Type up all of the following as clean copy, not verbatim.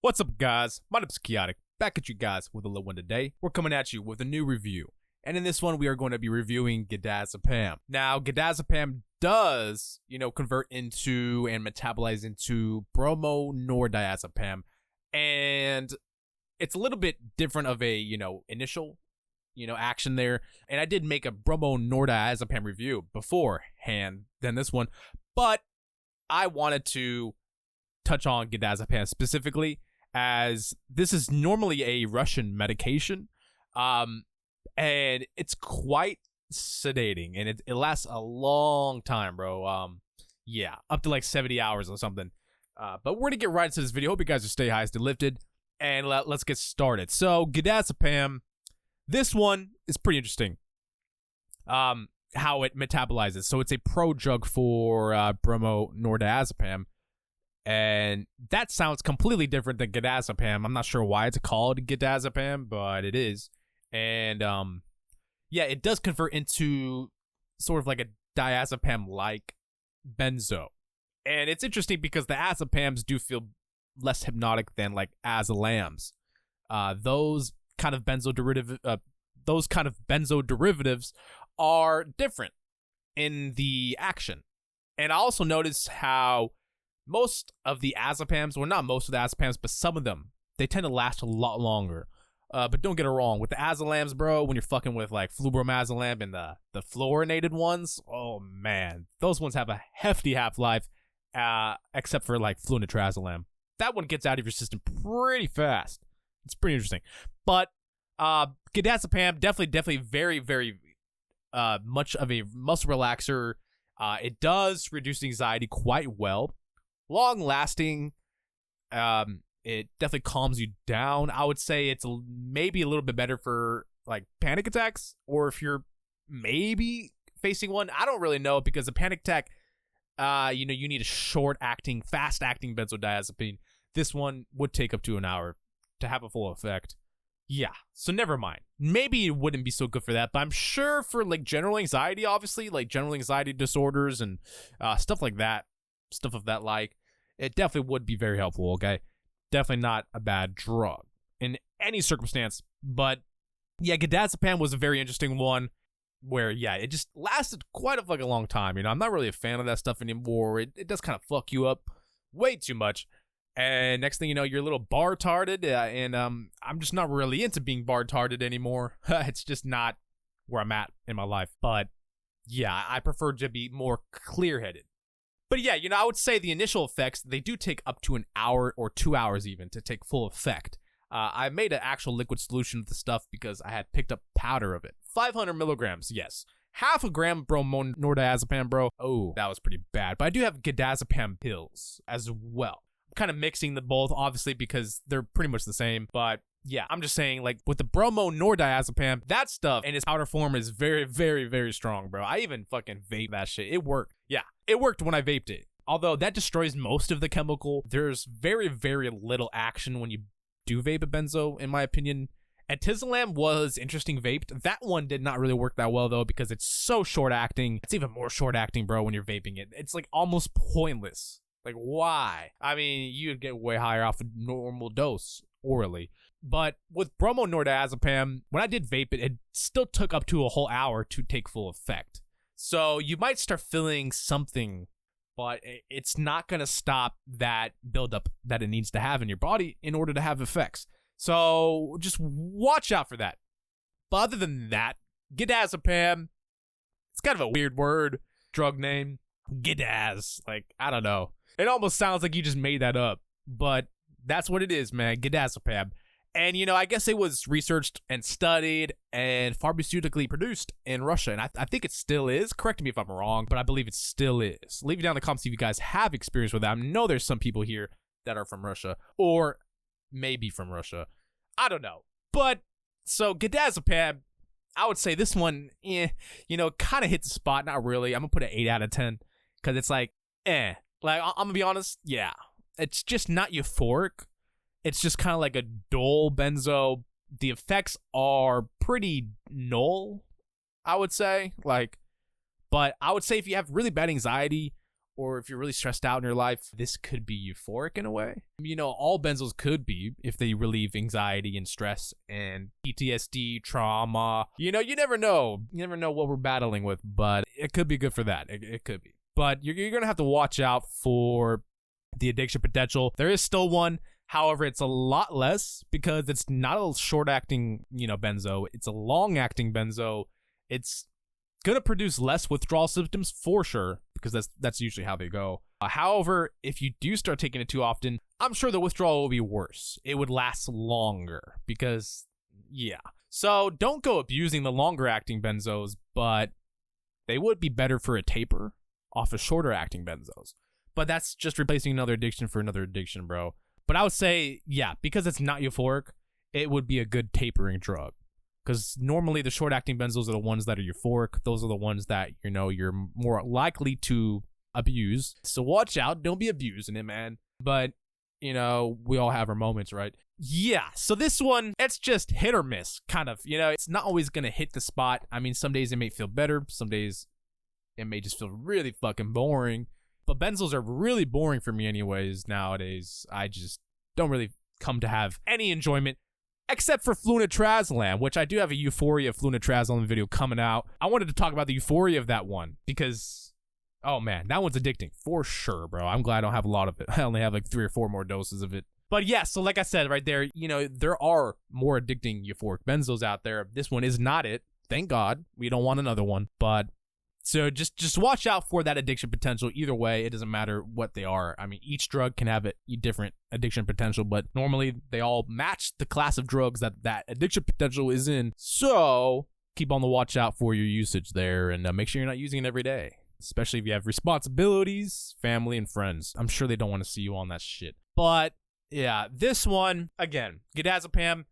What's up, guys? My name's KhaoticK, back at you guys with a little one today. We're coming at you with a new review, and in this one, we are going to be reviewing Gidazepam. Now, Gidazepam does, convert into and metabolize into bromonordazepam, and it's a little bit different of a, initial, action there. And I did make a bromonordazepam review beforehand than this one, but I wanted to touch on Gidazepam specifically, as this is normally a Russian medication, and it's quite sedating, and it lasts a long time, bro. Yeah, up to like 70 hours or something. But we're gonna get right into this video. Hope you guys are stay high, stay lifted, and let's get started. So Gidazepam, this one is pretty interesting. How it metabolizes. So it's a prodrug for bromonordazepam. And that sounds completely different than Gidazepam. I'm not sure why it's called Gidazepam, but it is. And yeah, it does convert into sort of like a diazepam-like benzo. And it's interesting because the azepams do feel less hypnotic than like azalams. Those kind of benzo derivatives are different in the action. And I also noticed how most of the azepams, well, not most of the azepams, but some of them, they tend to last a lot longer. But don't get it wrong. With the azalams, bro, when you're fucking with like flubromazalam and the fluorinated ones, oh man, those ones have a hefty half-life, except for like flunitrazolam. That one gets out of your system pretty fast. It's pretty interesting. But Gidazepam, definitely very, very much of a muscle relaxer. It does reduce anxiety quite well. Long lasting, it definitely calms you down. I would say it's maybe a little bit better for like panic attacks, or if you're maybe facing one. I don't really know, because a panic attack, you need a short-acting, fast-acting benzodiazepine. This one would take up to an hour to have a full effect. Yeah, so never mind. Maybe it wouldn't be so good for that, but I'm sure for like general anxiety, obviously, like general anxiety disorders and stuff like that, stuff of that like, it definitely would be very helpful, okay? Definitely not a bad drug in any circumstance. But yeah, Gidazepam was a very interesting one where, yeah, it just lasted quite a fucking long time. I'm not really a fan of that stuff anymore. It does kind of fuck you up way too much. And next thing you know, you're a little bar-tarded, and I'm just not really into being bar-tarded anymore. It's just not where I'm at in my life. But yeah, I prefer to be more clear-headed. But yeah, I would say the initial effects, they do take up to an hour or 2 hours even to take full effect. I made an actual liquid solution of the stuff because I had picked up powder of it. 500 milligrams, yes. Half a gram bromonordazepam, bro. Oh, that was pretty bad. But I do have Gidazepam pills as well. I'm kind of mixing the both, obviously, because they're pretty much the same. But yeah, I'm just saying, like, with the bromonordazepam, that stuff in its powder form is very, very, very strong, bro. I even fucking vape that shit. It worked. Yeah, it worked when I vaped it. Although that destroys most of the chemical, there's very, very little action when you do vape a benzo, in my opinion. Atizolam was interesting vaped. That one did not really work that well, though, because it's so short-acting. It's even more short-acting, bro, when you're vaping it. It's, like, almost pointless. Like, why? I mean, you'd get way higher off a normal dose orally. But with bromonordazepam, when I did vape it, it still took up to a whole hour to take full effect. So you might start feeling something, but it's not going to stop that buildup that it needs to have in your body in order to have effects. So just watch out for that. But other than that, Gidazepam, it's kind of a weird word, drug name. Gidaz, like, I don't know. It almost sounds like you just made that up, but that's what it is, man. Gidazepam. And, I guess it was researched and studied and pharmaceutically produced in Russia. And I think it still is. Correct me if I'm wrong, but I believe it still is. Leave it down in the comments if you guys have experience with that. I know there's some people here that are from Russia, or maybe from Russia. I don't know. But, so Gidazepam, I would say this one, kind of hit the spot. Not really. I'm going to put an 8 out of 10 because it's like, Like, I'm going to be honest. Yeah. It's just not euphoric. It's just kind of like a dull benzo. The effects are pretty null, I would say. But I would say if you have really bad anxiety or if you're really stressed out in your life, this could be euphoric in a way. You know, all benzos could be if they relieve anxiety and stress and PTSD, trauma. You know, you never know. You never know what we're battling with, but it could be good for that. It could be. But you're going to have to watch out for the addiction potential. There is still one. However, it's a lot less because it's not a short-acting, benzo. It's a long-acting benzo. It's gonna produce less withdrawal symptoms for sure because that's usually how they go. However, if you do start taking it too often, I'm sure the withdrawal will be worse. It would last longer because, yeah. So don't go abusing the longer-acting benzos, but they would be better for a taper off of shorter-acting benzos. But that's just replacing another addiction for another addiction, bro. But I would say, yeah, because it's not euphoric, it would be a good tapering drug. Because normally the short-acting benzos are the ones that are euphoric. Those are the ones that, you're more likely to abuse. So watch out. Don't be abusing it, man. But, we all have our moments, right? Yeah, so this one, it's just hit or miss, kind of. It's not always going to hit the spot. I mean, some days it may feel better. Some days it may just feel really fucking boring. But benzos are really boring for me anyways nowadays. I just don't really come to have any enjoyment except for flunitrazepam, which I do have a euphoria of flunitrazepam video coming out. I wanted to talk about the euphoria of that one because, oh man, that one's addicting for sure, bro. I'm glad I don't have a lot of it. I only have like 3 or 4 more doses of it. But yeah, so like I said right there, there are more addicting euphoric benzos out there. This one is not it. Thank God. We don't want another one. But so just watch out for that addiction potential. Either way, it doesn't matter what they are. I mean, each drug can have a different addiction potential, but normally they all match the class of drugs that addiction potential is in. So keep on the watch out for your usage there and make sure you're not using it every day, especially if you have responsibilities, family, and friends. I'm sure they don't want to see you on that shit. But yeah, this one, again, Gidazepam,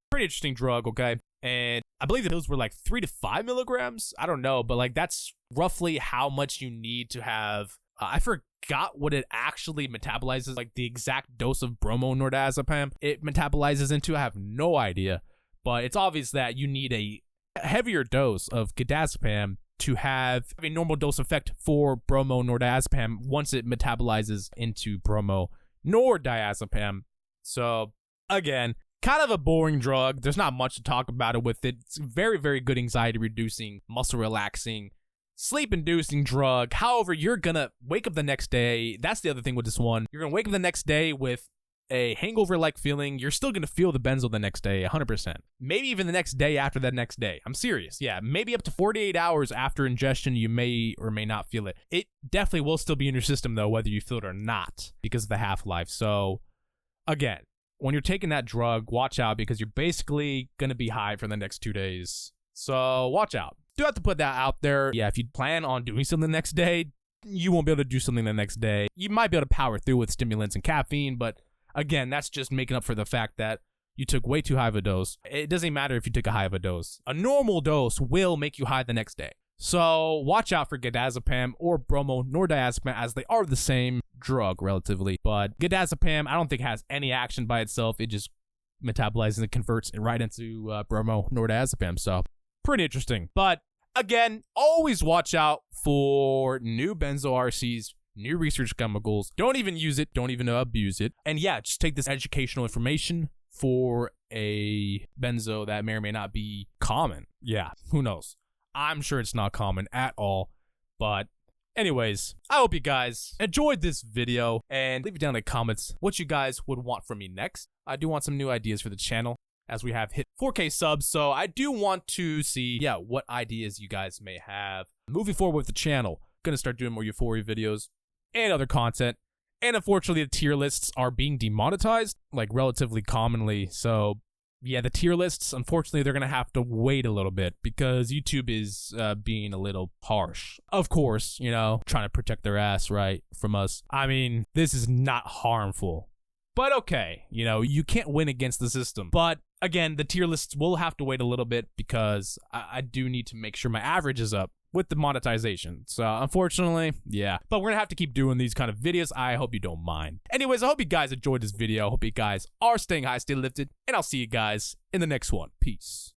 pretty interesting drug, okay? And I believe the pills were like 3 to 5 milligrams. I don't know, but like that's roughly how much you need to have. I forgot what it actually metabolizes, like the exact dose of bromonordazepam it metabolizes into. I have no idea, but it's obvious that you need a heavier dose of Gidazepam to have a normal dose effect for bromonordazepam once it metabolizes into bromonordazepam. So again, kind of a boring drug. There's not much to talk about it with it. It's very, very good anxiety reducing, muscle relaxing, sleep inducing drug. However, you're gonna wake up the next day. That's the other thing with this one. You're gonna wake up the next day with a hangover-like feeling. You're still gonna feel the benzo the next day, 100%. Maybe even the next day after that next day. I'm serious. Yeah, maybe up to 48 hours after ingestion, you may or may not feel it. It definitely will still be in your system though, whether you feel it or not, because of the half-life. So, again, when you're taking that drug, watch out because you're basically going to be high for the next 2 days. So watch out. Do have to put that out there. Yeah, if you plan on doing something the next day, you won't be able to do something the next day. You might be able to power through with stimulants and caffeine, but again, that's just making up for the fact that you took way too high of a dose. It doesn't matter if you took a high of a dose. A normal dose will make you high the next day. So watch out for Gidazepam or bromonordazepam as they are the same drug relatively. But Gidazepam, I don't think has any action by itself. It just metabolizes and converts it right into bromonordazepam. So pretty interesting. But again, always watch out for new benzo RCs, new research chemicals. Don't even use it. Don't even abuse it. And yeah, just take this educational information for a benzo that may or may not be common. Yeah, who knows? I'm sure it's not common at all, but anyways, I hope you guys enjoyed this video and leave it down in the comments what you guys would want from me next. I do want some new ideas for the channel as we have hit 4K subs, so I do want to see, what ideas you guys may have moving forward with the channel. Gonna start doing more Euphoria videos and other content, and unfortunately the tier lists are being demonetized, like relatively commonly, so yeah, the tier lists, unfortunately, they're going to have to wait a little bit because YouTube is being a little harsh. Of course, trying to protect their ass, right, from us. I mean, this is not harmful. But okay, you can't win against the system. But again, the tier lists will have to wait a little bit because I do need to make sure my average is up with the monetization. So unfortunately, yeah. But we're gonna have to keep doing these kind of videos. I hope you don't mind. Anyways, I hope you guys enjoyed this video. I hope you guys are staying high, stay lifted, and I'll see you guys in the next one. Peace.